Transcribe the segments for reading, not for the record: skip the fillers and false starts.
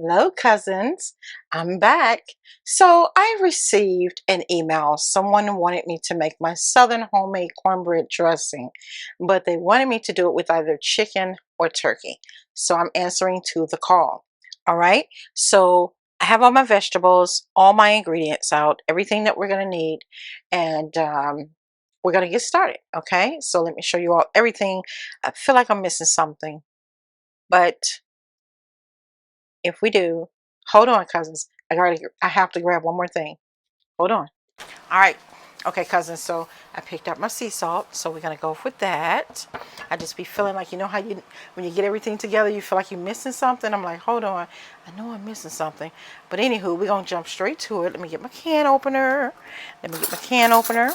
Hello, cousins. I'm back. So I received an email. Someone wanted me to make my southern homemade cornbread dressing, but they wanted me to do it with either chicken or turkey. So I'm answering to the call. All right. So I have all my vegetables, all my ingredients out, everything that we're going to need, and we're going to get started. Okay. So let me show you all everything. I feel like I'm missing something, but if we do, hold on, cousins. I have to grab one more thing. Hold on. All right. Okay, cousins. So I picked up my sea salt. So we're gonna go with that. I just be feeling like, you know how you when you get everything together, you feel like you're missing something. I'm like, hold on. I know I'm missing something. But anywho, we're gonna jump straight to it. Let me get my can opener. Let me get my can opener.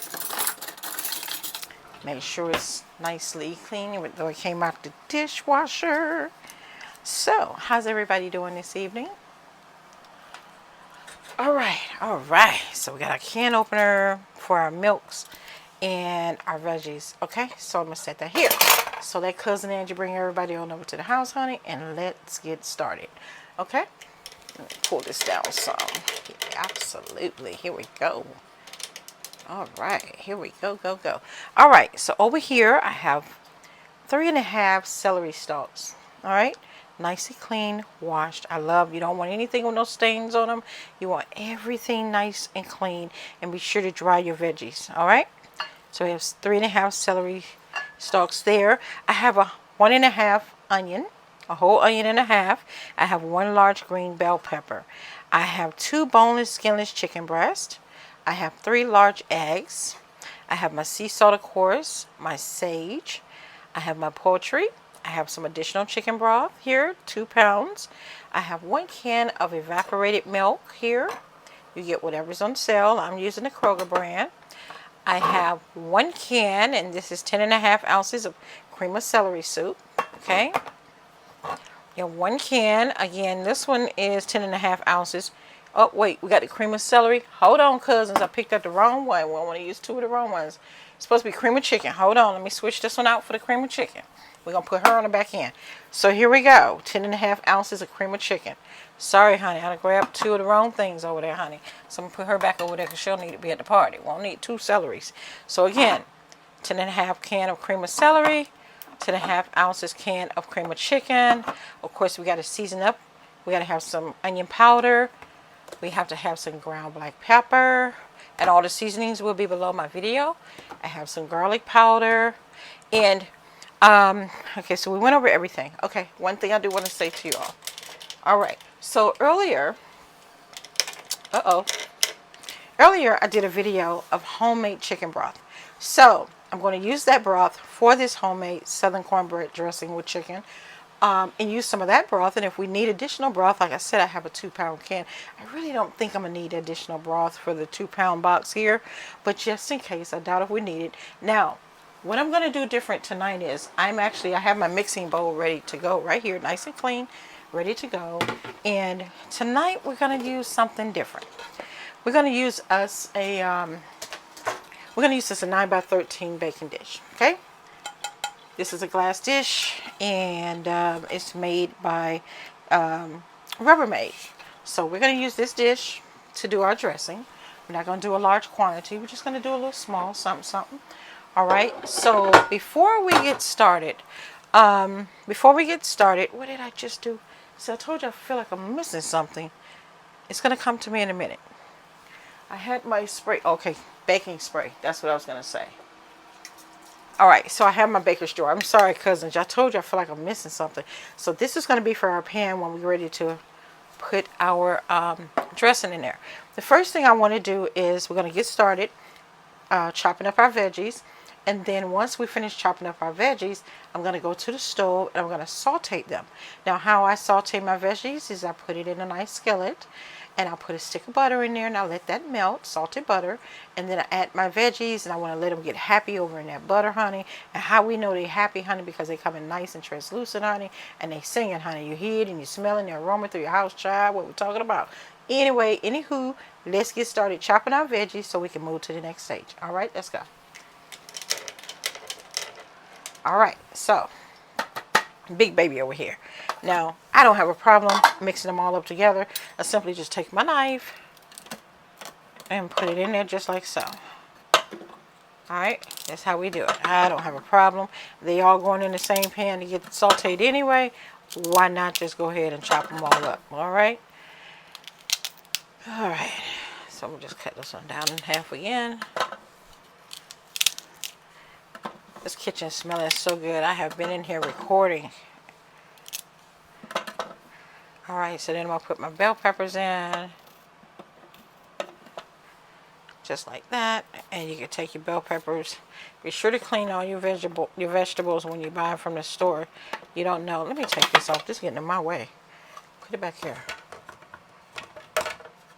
Make sure it's nicely clean, even though it came out the dishwasher. So, how's everybody doing this evening? All right. So we got our can opener for our milks and our veggies. Okay, so I'm gonna set that here. So let cousin Angie bring everybody on over to the house, honey, and let's get started. Okay, let me pull this down some. Yeah, absolutely. Here we go. All right, here we go, go. All right, so over here I have 3.5 celery stalks. All right, nicely clean, washed. I love, you don't want anything with no stains on them. You want everything nice and clean, and be sure to dry your veggies. All right, so we have 3.5 celery stalks there. I have a 1.5 onion, a whole onion and a half. I have 1 large green bell pepper. I have 2 boneless skinless chicken breasts. I have 3 large eggs. I have my sea salt, of course, my sage. I have my poultry. I have some additional chicken broth here, 2 pounds. I have 1 can of evaporated milk here. You get whatever's on sale. I'm using the Kroger brand. I have 1 can, and this is 10.5 ounces of cream of celery soup. Okay. You have 1 can. Again, this one is 10.5 ounces. Oh, wait, we got the cream of celery. Hold on, cousins. I picked up the wrong one. We don't want to use 2 of the wrong ones. It's supposed to be cream of chicken. Hold on. Let me switch this one out for the cream of chicken. We're going to put her on the back end. So here we go. 10.5 ounces of cream of chicken. Sorry, honey. I grabbed 2 of the wrong things over there, honey. So I'm going to put her back over there because she'll need to be at the party. Won't need 2 celeries. So again, 10.5 can of cream of celery. 10.5 ounces can of cream of chicken. Of course, we got to season up. We got to have some onion powder. We have to have some ground black pepper, and all the seasonings will be below my video. I have some garlic powder, and okay, so we went over everything. Okay, one thing I do want to say to you all. All right, so earlier I did a video of homemade chicken broth. So I'm going to use that broth for this homemade southern cornbread dressing with chicken. And use some of that broth. And if we need additional broth, like I said, I have a 2-pound can. I really don't think I'm going to need additional broth for the 2-pound box here, but just in case, I doubt if we need it. Now, what I'm going to do different tonight is I have my mixing bowl ready to go right here, nice and clean, ready to go. And tonight we're going to use something different. We're going to use this a 9x13 baking dish, okay? This is a glass dish, and it's made by Rubbermaid. So we're going to use this dish to do our dressing. We're not going to do a large quantity. We're just going to do a little small, something. All right. So before we get started, what did I just do? So I told you I feel like I'm missing something. It's going to come to me in a minute. I had my spray. Okay, baking spray. That's what I was going to say. All right, so I have my baker's jar. I'm sorry, cousins. I told you I feel like I'm missing something. So this is going to be for our pan when we're ready to put our dressing in there. The first thing I want to do is we're going to get started chopping up our veggies. And then once we finish chopping up our veggies, I'm going to go to the stove and I'm going to saute them. Now, how I saute my veggies is I put it in a nice skillet. And I'll put a stick of butter in there and I'll let that melt, salted butter. And then I add my veggies and I want to let them get happy over in that butter, honey. And how we know they're happy, honey, because they come in nice and translucent, honey. And they singing, honey. You hear it and you're smelling the aroma through your house, child. What we're talking about. Anyway, anywho, let's get started chopping our veggies so we can move to the next stage. All right, let's go. All right, so Big baby over here. Now, I don't have a problem mixing them all up together. I simply just take my knife and put it in there just like so. Alright, that's how we do it. I don't have a problem. They all going in the same pan to get sauteed anyway. Why not just go ahead and chop them all up? Alright. Alright. So we'll just cut this one down in half again. This kitchen smelling so good. I have been in here recording. Alright, so then I'm going to put my bell peppers in. Just like that. And you can take your bell peppers. Be sure to clean all your vegetables when you buy them from the store. You don't know. Let me take this off. This is getting in my way. Put it back here.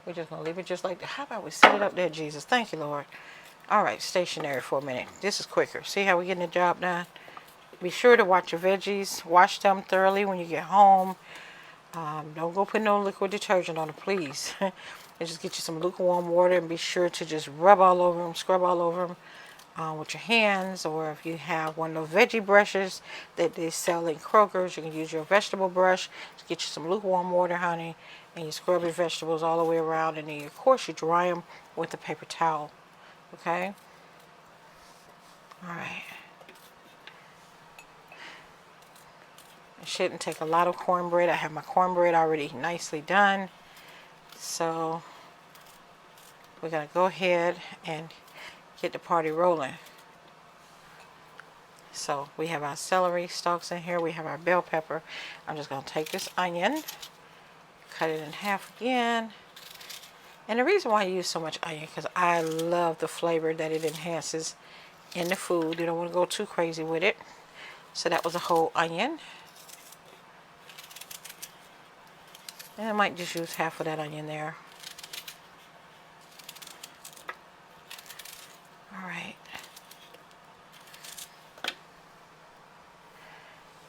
We're just going to leave it just like that. How about we set it up there, Jesus? Thank you, Lord. Alright, stationary for a minute. This is quicker. See how we're getting the job done? Be sure to watch your veggies. Wash them thoroughly when you get home. Don't go put no liquid detergent on it, please. And just get you some lukewarm water and be sure to just rub all over them, scrub all over them with your hands. Or if you have one of those veggie brushes that they sell in Kroger's, you can use your vegetable brush. Just get you some lukewarm water, honey, and you scrub your vegetables all the way around. And then, of course, you dry them with a paper towel. Okay? Alright. It shouldn't take a lot of cornbread. I have my cornbread already nicely done. So we're going to go ahead and get the party rolling. So we have our celery stalks in here. We have our bell pepper. I'm just going to take this onion, cut it in half again. And the reason why I use so much onion, because I love the flavor that it enhances in the food. You don't want to go too crazy with it. So that was a whole onion. And I might just use half of that onion there. Alright.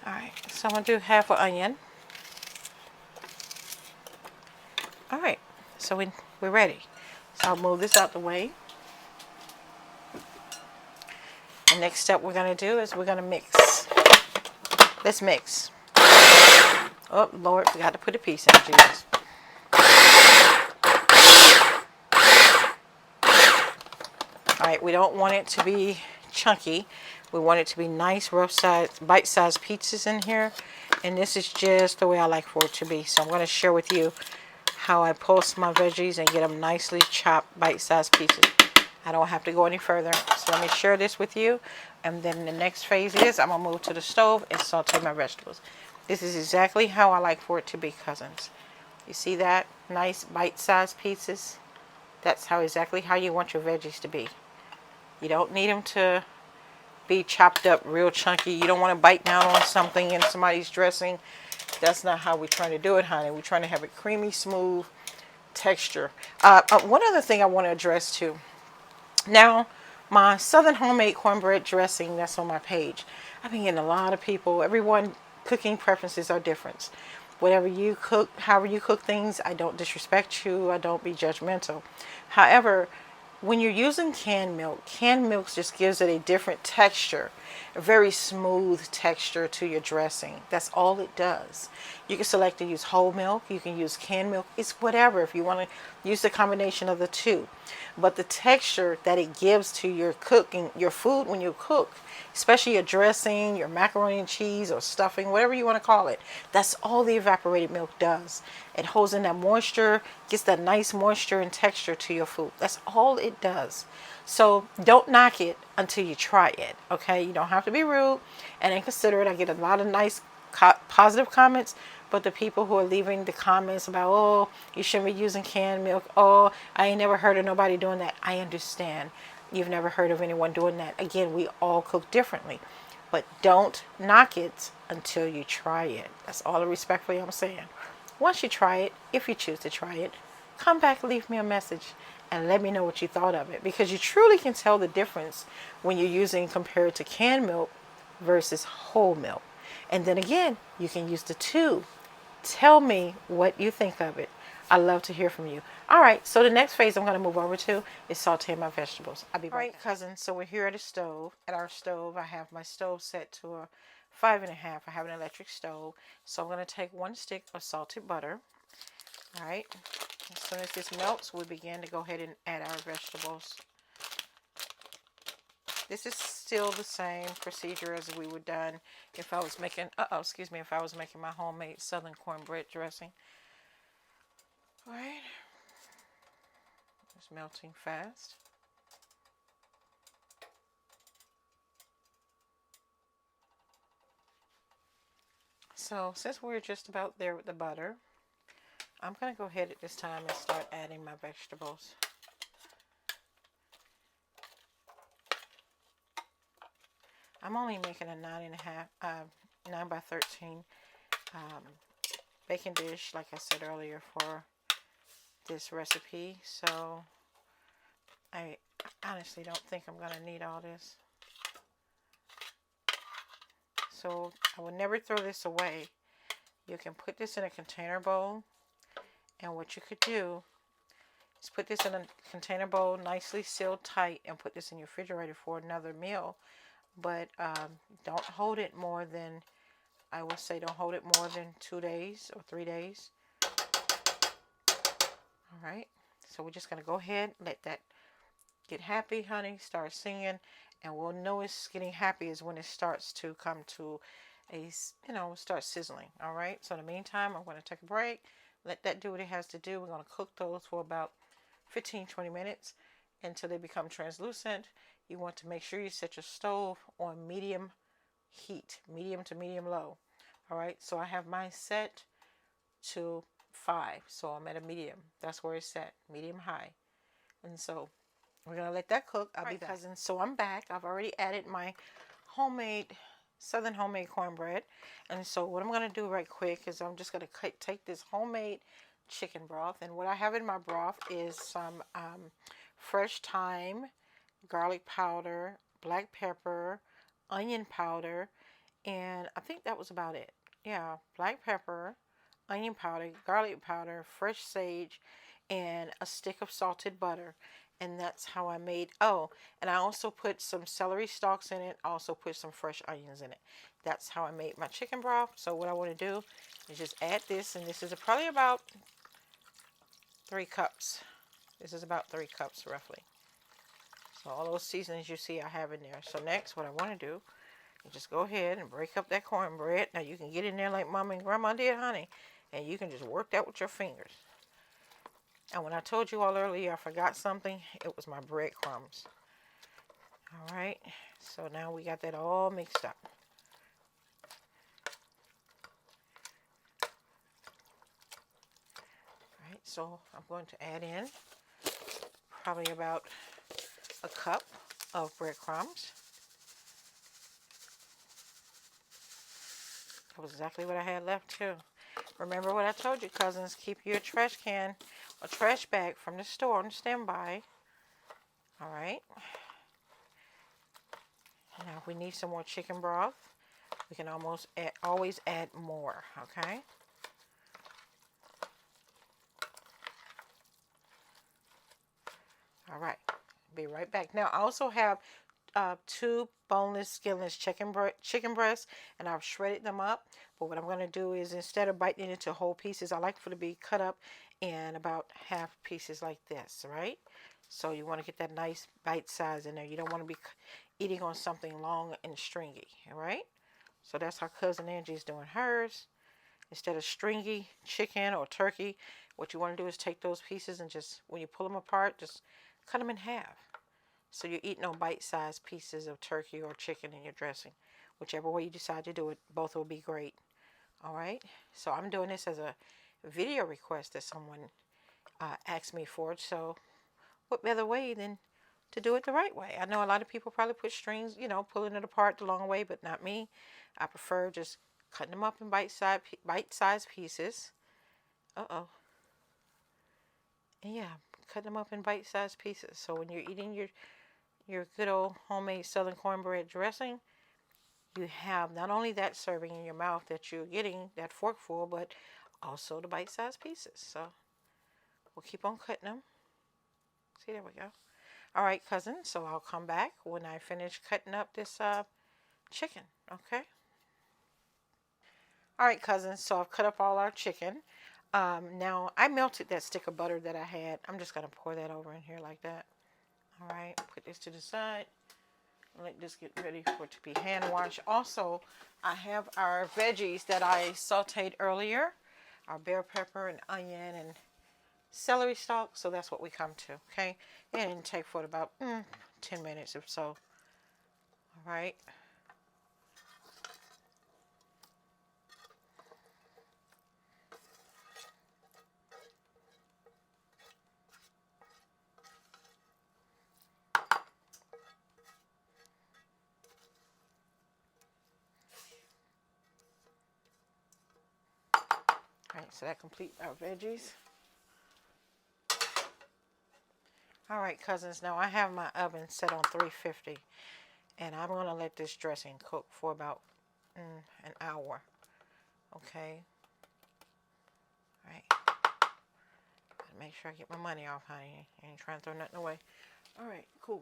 Alright, so I'm going to do half an onion. Alright, so we're ready. So I'll move this out the way. The next step we're going to do is we're going to mix. Let's mix. Oh, Lord, forgot to put a piece in, Jesus. Alright, we don't want it to be chunky. We want it to be nice, rough size, bite-sized pizzas in here. And this is just the way I like for it to be. So I'm going to share with you how I pulse my veggies and get them nicely chopped, bite-sized pieces. I don't have to go any further. So let me share this with you. And then the next phase is I'm going to move to the stove and saute my vegetables. This is exactly how I like for it to be, cousins. You see that? Nice bite-sized pieces. That's exactly how you want your veggies to be. You don't need them to be chopped up real chunky. You don't want to bite down on something in somebody's dressing. That's not how we're trying to do it, honey. We're trying to have a creamy, smooth texture. One other thing I want to address too. Now, my Southern homemade cornbread dressing that's on my page. I've been getting a lot of people. Everyone cooking preferences are different. Whatever you cook, however you cook things, I don't disrespect you. I don't be judgmental. However, when you're using canned milk just gives it a different texture, a very smooth texture to your dressing. That's all it does. You can select to use whole milk. You can use canned milk. It's whatever if you want to use the combination of the two. But the texture that it gives to your cooking, your food when you cook, especially your dressing, your macaroni and cheese or stuffing, whatever you want to call it, that's all the evaporated milk does. It holds in that moisture, gets that nice moisture and texture to your food. That's all it does. So don't knock it until you try it, okay? You don't have to be rude and inconsiderate. I get a lot of nice positive comments, but the people who are leaving the comments about, oh, you shouldn't be using canned milk, oh, I ain't never heard of nobody doing that. I understand. You've never heard of anyone doing that. Again, we all cook differently, but don't knock it until you try it. That's all the respectfully I'm saying. Once you try it, if you choose to try it, come back, leave me a message, and let me know what you thought of it, because you truly can tell the difference when you're using compared to canned milk versus whole milk. And then again, you can use the two. Tell me what you think of it. I love to hear from you. All right, so the next phase I'm going to move over to is sauteing my vegetables. I'll be right back. All right, cousins, so we're here at the stove. At our stove, I have my stove set to a 5.5. I have an electric stove. So I'm going to take 1 stick of salted butter. All right. As soon as this melts, we begin to go ahead and add our vegetables. This is still the same procedure as we would done if I was making, if I was making my homemade southern cornbread dressing. All right. It's melting fast. So since we're just about there with the butter, I'm going to go ahead at this time and start adding my vegetables. I'm only making a 9 by 13 baking dish, like I said earlier, for this recipe. So I honestly don't think I'm going to need all this. So I would never throw this away. You can put this in a container bowl, and what you could do is put this in a container bowl, nicely sealed tight, and put this in your refrigerator for another meal. But don't hold it more than, I would say, don't hold it more than 2 days or 3 days. All right. So we're just going to go ahead, let that get happy, honey. Start singing, and we'll know it's getting happy is when it starts to come to a, start sizzling. All right. So in the meantime, I'm going to take a break. Let that do what it has to do. We're going to cook those for about 15-20 minutes until they become translucent. You want to make sure you set your stove on medium heat, medium to medium low. All right. So I have mine set to 5. So I'm at a medium. That's where it's set, medium high. And so we're going to let that cook. I'll be back. Cousins. So I'm back. I've already added my southern homemade cornbread. And so what I'm going to do right quick is I'm just going to take this homemade chicken broth. And what I have in my broth is some fresh thyme, garlic powder, black pepper, onion powder, and I think that was about it. Yeah, black pepper, onion powder, garlic powder, fresh sage, and a stick of salted butter. And that's how I made, and I also put some celery stalks in it. I also put some fresh onions in it. That's how I made my chicken broth. So what I want to do is just add this, and this is probably about 3 cups. This is about 3 cups roughly. So all those seasonings you see I have in there. So next, what I want to do is just go ahead and break up that cornbread. Now you can get in there like Mama and Grandma did, honey, and you can just work that with your fingers. And when I told you all earlier I forgot something, it was my breadcrumbs. All right, so now we got that all mixed up. All right, so I'm going to add in probably about a cup of breadcrumbs. That was exactly what I had left too. Remember what I told you, cousins. Keep your trash can or trash bag from the store on standby. All right. Now, if we need some more chicken broth, we can always add more. Okay. All right. Be right back. Now, I also have 2 boneless, skinless chicken breasts, and I've shredded them up. But what I'm going to do is, instead of biting it into whole pieces, I like for it to be cut up in about half pieces like this, right? So you want to get that nice bite size in there. You don't want to be eating on something long and stringy, all right? So that's how Cousin Angie's doing hers. Instead of stringy chicken or turkey, what you want to do is take those pieces and just, when you pull them apart, just cut them in half. So you're eating on bite-sized pieces of turkey or chicken in your dressing. Whichever way you decide to do it, both will be great. All right. So I'm doing this as a video request that someone asked me for. So what better way than to do it the right way? I know a lot of people probably put strings, pulling it apart the long way, but not me. I prefer just cutting them up in bite-sized pieces. And yeah, cutting them up in bite-sized pieces. So when you're eating your good old homemade southern cornbread dressing, you have not only that serving in your mouth that you're getting, that forkful, but also the bite-sized pieces. So we'll keep on cutting them. See, there we go. All right, cousins, so I'll come back when I finish cutting up this chicken, okay? All right, cousins, so I've cut up all our chicken. Now, I melted that stick of butter that I had. I'm just going to pour that over in here like that. All right, put this to the side. Let this get ready for it to be hand washed. Also, I have our veggies that I sauteed earlier. Our bell pepper and onion and celery stalk. So that's what we come to, okay? And it take for about 10 minutes or so. All right. All right, so that completes our veggies. All right, cousins, now I have my oven set on 350, and I'm going to let this dressing cook for about an hour, okay? All right. Gotta make sure I get my money off, honey. I ain't trying to throw nothing away. All right, cool.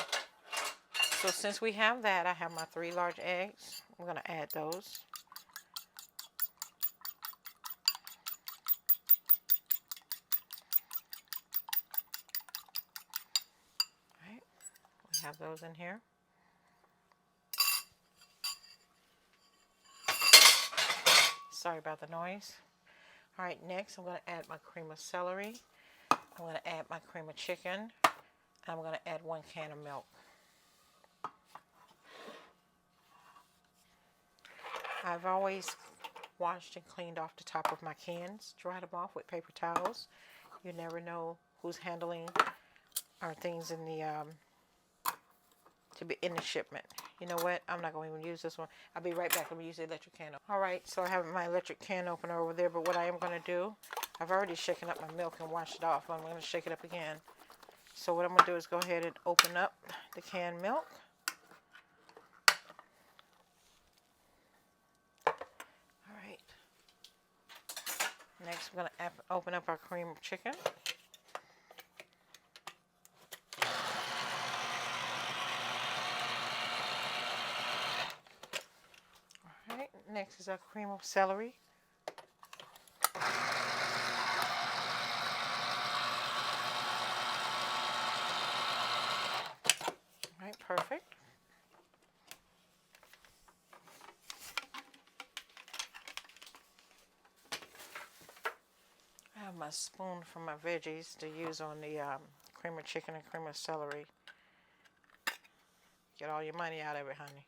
So since we have that, I have my 3 large eggs. I'm going to add those. All right, we have those in here. Sorry about the noise. All right, next I'm going to add my cream of celery. I'm going to add my cream of chicken. And I'm going to add 1 can of milk. I've always washed and cleaned off the top of my cans, dried them off with paper towels. You never know who's handling our things in the to be in the shipment. You know what? I'm not going to even use this one. I'll be right back. Let me use the electric can opener. All right, so I have my electric can opener over there, but what I am going to do, I've already shaken up my milk and washed it off. I'm going to shake it up again. So what I'm going to do is go ahead and open up the canned milk. All right. Next, we're going to open up our cream of chicken. All right. Next is our cream of celery. All right, perfect. I have my spoon for my veggies to use on the cream of chicken and cream of celery. Get all your money out of it, honey.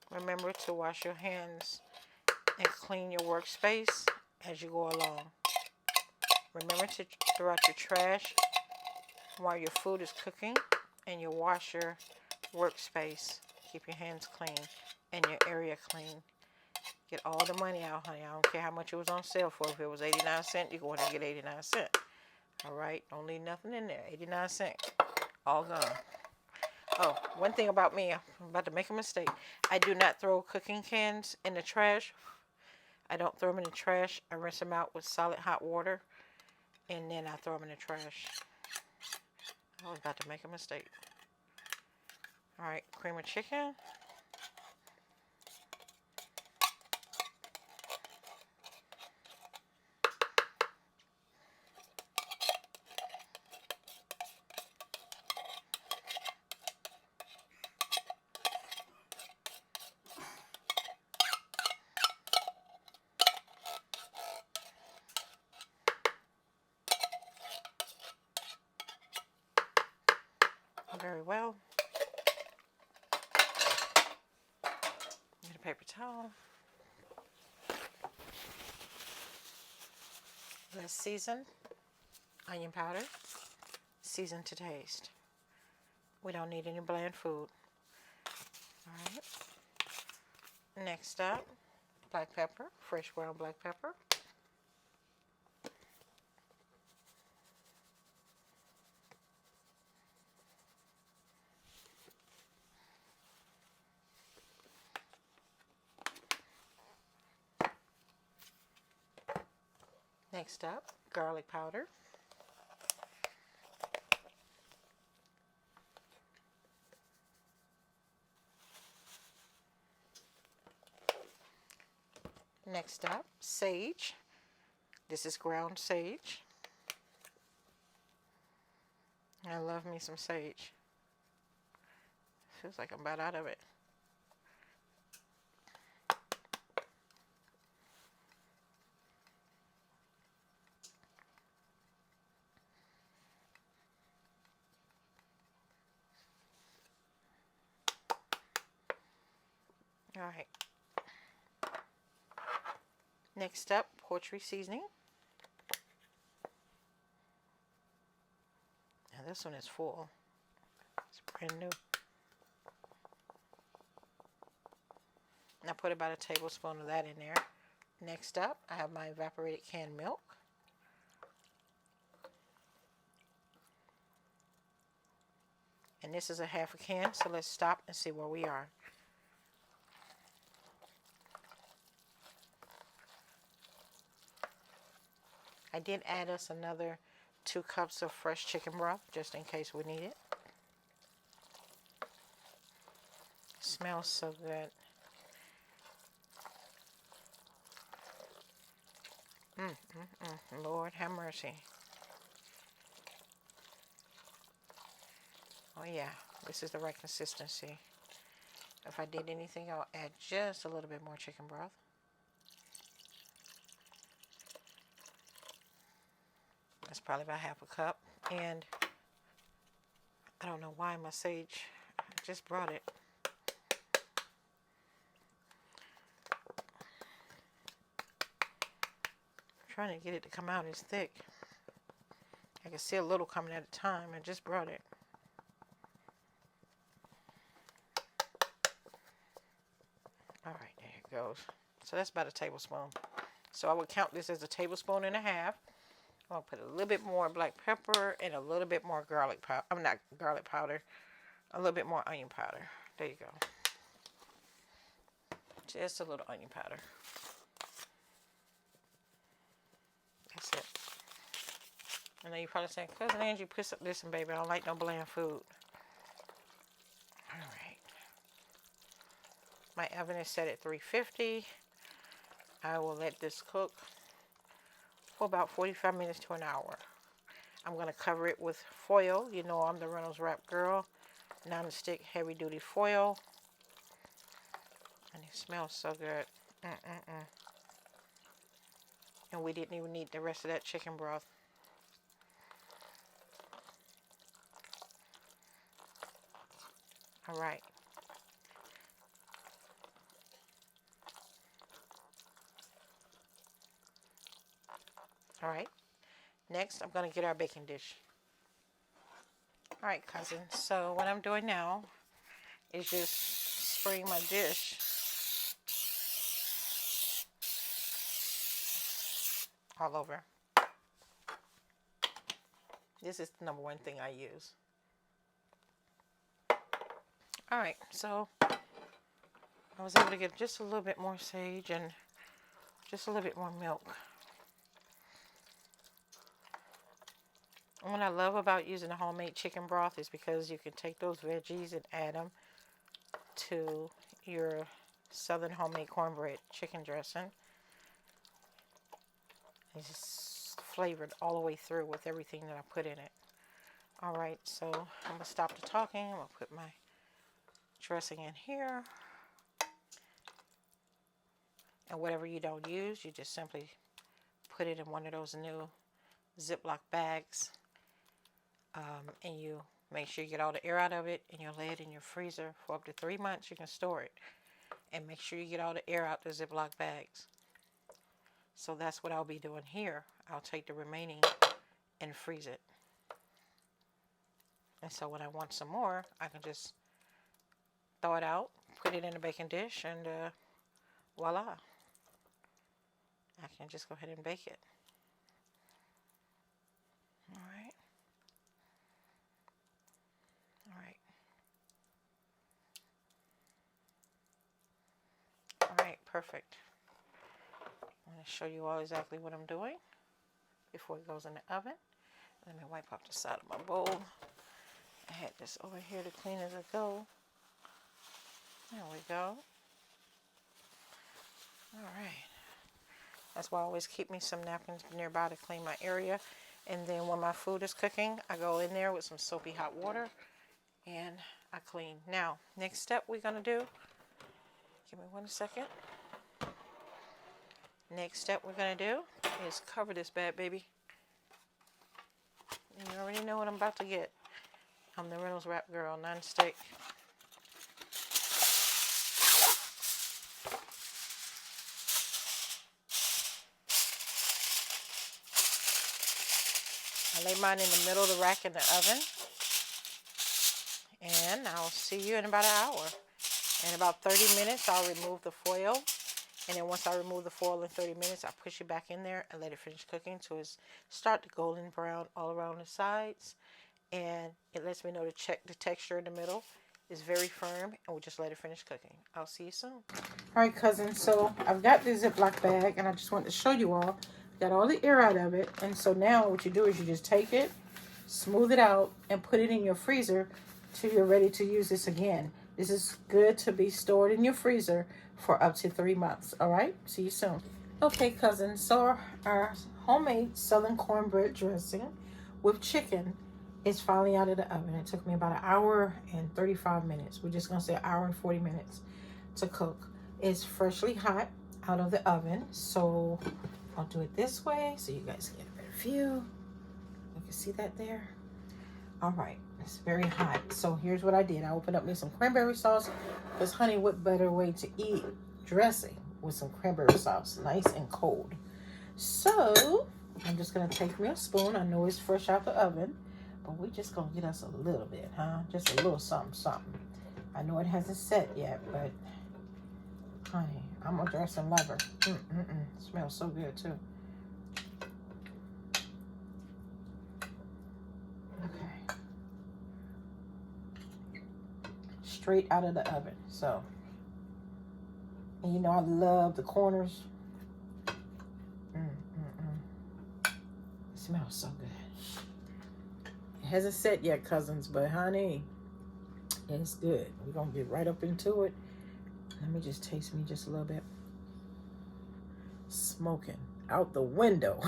Remember to wash your hands and clean your workspace as you go along. Remember to throw out your trash while your food is cooking, and you wash your workspace. Keep your hands clean and your area clean. Get all the money out, honey. I don't care how much it was on sale for. If it was 89 cents, you go ahead and get 89 cents. All right? Don't leave nothing in there. 89 cents. All gone. Oh, one thing about me, I'm about to make a mistake. I do not throw cooking cans in the trash. I don't throw them in the trash. I rinse them out with solid hot water, and then I throw them in the trash. I was about to make a mistake. All right, cream of chicken. Very well. Get a paper towel. Let's season. Onion powder. Season to taste. We don't need any bland food. All right. Next up, black pepper, fresh ground black pepper. Next up, garlic powder. Next up, sage. This is ground sage. I love me some sage. Feels like I'm about out of it. All right. Next up, poultry seasoning. Now this one is full. It's brand new. And I put about a tablespoon of that in there. Next up, I have my evaporated canned milk. And this is a half a can, so let's stop and see where we are. I did add us another 2 cups of fresh chicken broth, just in case we need it. Smells so good. Lord have mercy. Oh yeah, this is the right consistency. If I did anything, I'll add just a little bit more chicken broth. That's probably about half a cup. And I don't know why my sage, I just brought it. I'm trying to get it to come out as thick. I can see a little coming at a time. I just brought it. Alright, there it goes. So that's about a tablespoon. So I would count this as a tablespoon and a half. I'm going to put a little bit more black pepper and a little bit more garlic powder. I'm not garlic powder. A little bit more onion powder. There you go. Just a little onion powder. That's it. I know you're probably saying, Cousin Angie, listen, baby, I don't like no bland food. Alright. My oven is set at 350. I will let this cook for about 45 minutes to an hour. I'm going to cover it with foil. You know I'm the Reynolds Wrap girl. Non-stick heavy duty foil. And it smells so good. And we didn't even need the rest of that chicken broth. Alright. Alright. Next, I'm going to get our baking dish. Alright, cousins. So what I'm doing now is just spraying my dish all over. This is the number one thing I use. Alright, so I was able to get just a little bit more sage and just a little bit more milk. And what I love about using a homemade chicken broth is because you can take those veggies and add them to your Southern homemade cornbread chicken dressing. It's just flavored all the way through with everything that I put in it. Alright, so I'm going to stop the talking. I'm going to put my dressing in here. And whatever you don't use, you just simply put it in one of those new Ziploc bags. And you make sure you get all the air out of it, and you lay it in your freezer for up to 3 months. You can store it. And make sure you get all the air out the Ziploc bags. So that's what I'll be doing here. I'll take the remaining and freeze it. And so when I want some more, I can just throw it out, put it in a baking dish, and voila. I can just go ahead and bake it. Alright. Alright. Alright, perfect. I'm going to show you all exactly what I'm doing. before it goes in the oven. Let me wipe off the side of my bowl. I had this over here to clean as I go. There we go. All right. That's why I always keep me some napkins nearby to clean my area. And then when my food is cooking, I go in there with some soapy hot water and I clean. Now, next step we're going to do, give me 1 second. Next step we're going to do is cover this bad baby. You already know what I'm about to get. I'm the Reynolds Wrap Girl, non-stick. I lay mine in the middle of the rack in the oven. And I'll see you in about an hour. In about 30 minutes, I'll remove the foil. And then once I remove the foil in 30 minutes, I push it back in there and let it finish cooking till it's start to golden brown all around the sides. And it lets me know to check the texture in the middle. It's very firm, and we'll just let it finish cooking. I'll see you soon. All right, cousins, so I've got this Ziploc bag, and I just wanted to show you all. Got all the air out of it, and so now what you do is you just take it, smooth it out, and put it in your freezer till you're ready to use this again. This is good to be stored in your freezer for up to 3 months. All right, see you soon. Okay, cousins, so our homemade Southern cornbread dressing with chicken is finally out of the oven. It took me about an hour and 35 minutes. We're just gonna say an hour and 40 minutes to cook. It's freshly hot out of the oven, so I'll do it this way so you guys get a better view. You can see that there. All right, it's very hot. So here's what I did. I opened up me some cranberry sauce because, honey, what better way to eat dressing with some cranberry sauce, nice and cold. So I'm just gonna take me a spoon. I know it's fresh out the oven, but we're just gonna get us a little bit, huh? Just a little something, something. I know it hasn't set yet, but honey, I'm a dressing lover. It smells so good too. Okay. Straight out of the oven. So, and you know I love the corners. It smells so good. It hasn't set yet, cousins, but honey, it's good. We're gonna get right up into it. Let me just taste me just a little bit. Smoking out the window.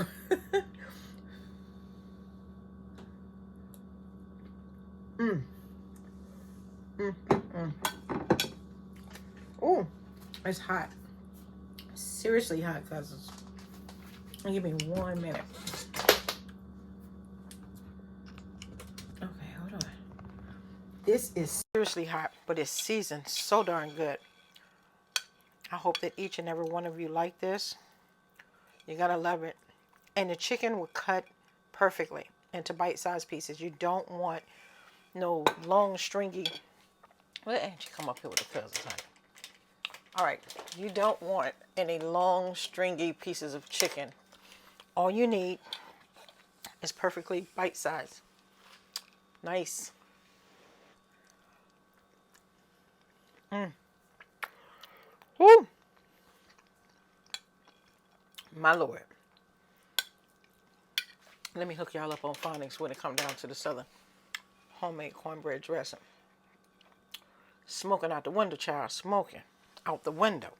Oh, it's hot. Seriously hot, cousins. Give me 1 minute. Okay, hold on. This is seriously hot, but it's seasoned so darn good. I hope that each and every one of you like this. You're gonna love it. And the chicken will cut perfectly into bite-sized pieces. You don't want no long, stringy. Let Angie come up here with the cousins, honey. All right, you don't want any long, stringy pieces of chicken. All you need is perfectly bite-sized. Nice. Woo! My Lord. Let me hook y'all up on phonics when it comes down to the Southern homemade cornbread dressing. Smoking out the window, child. Smoking out the window.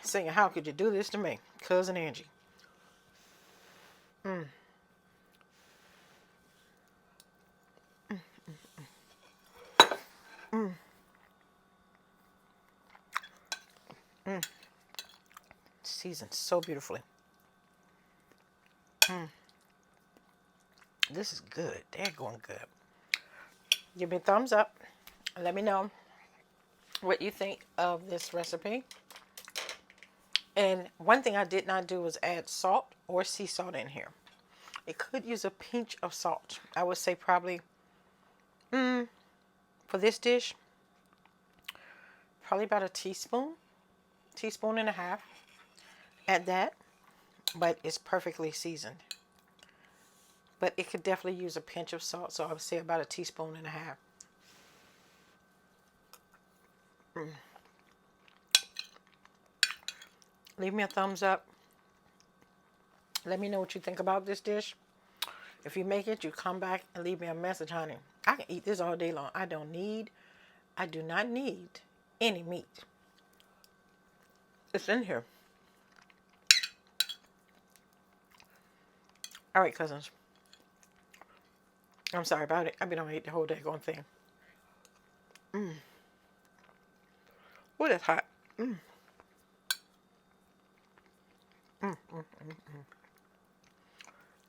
Saying, how could you do this to me? Cousin Angie. Seasoned so beautifully. This is good. They're going good. Give me a thumbs up. Let me know what you think of this recipe. And one thing I did not do was add salt or sea salt in here. It could use a pinch of salt. I would say probably, for this dish, probably about a teaspoon and a half. Add that, but it's perfectly seasoned. But it could definitely use a pinch of salt, so I would say about a teaspoon and a half. Leave me a thumbs up. Let me know what you think about this dish. If you make it, you come back and leave me a message, honey. I can eat this all day long. I do not need any meat. It's in here. All right, cousins. I'm sorry about it. I've been on eat the whole day going thing. Ooh, that's hot.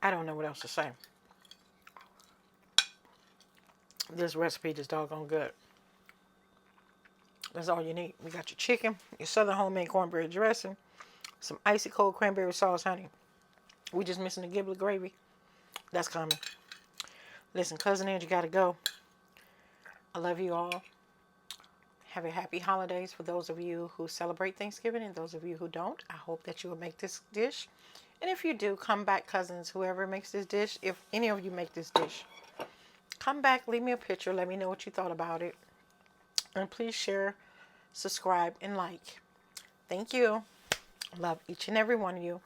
I don't know what else to say. This recipe is doggone good. That's all you need. We got your chicken, your southern homemade cornbread dressing, some icy cold cranberry sauce, honey. We just missing the giblet gravy. That's coming. Listen, Cousin Angie gotta go. I love you all. Have a happy holidays for those of you who celebrate Thanksgiving and those of you who don't. I hope that you will make this dish. And if you do, come back, cousins, whoever makes this dish. If any of you make this dish, come back, leave me a picture. Let me know what you thought about it. And please share, subscribe, and like. Thank you. Love each and every one of you.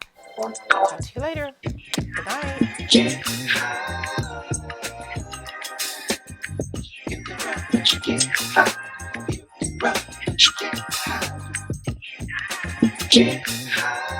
Talk to you later. Good night.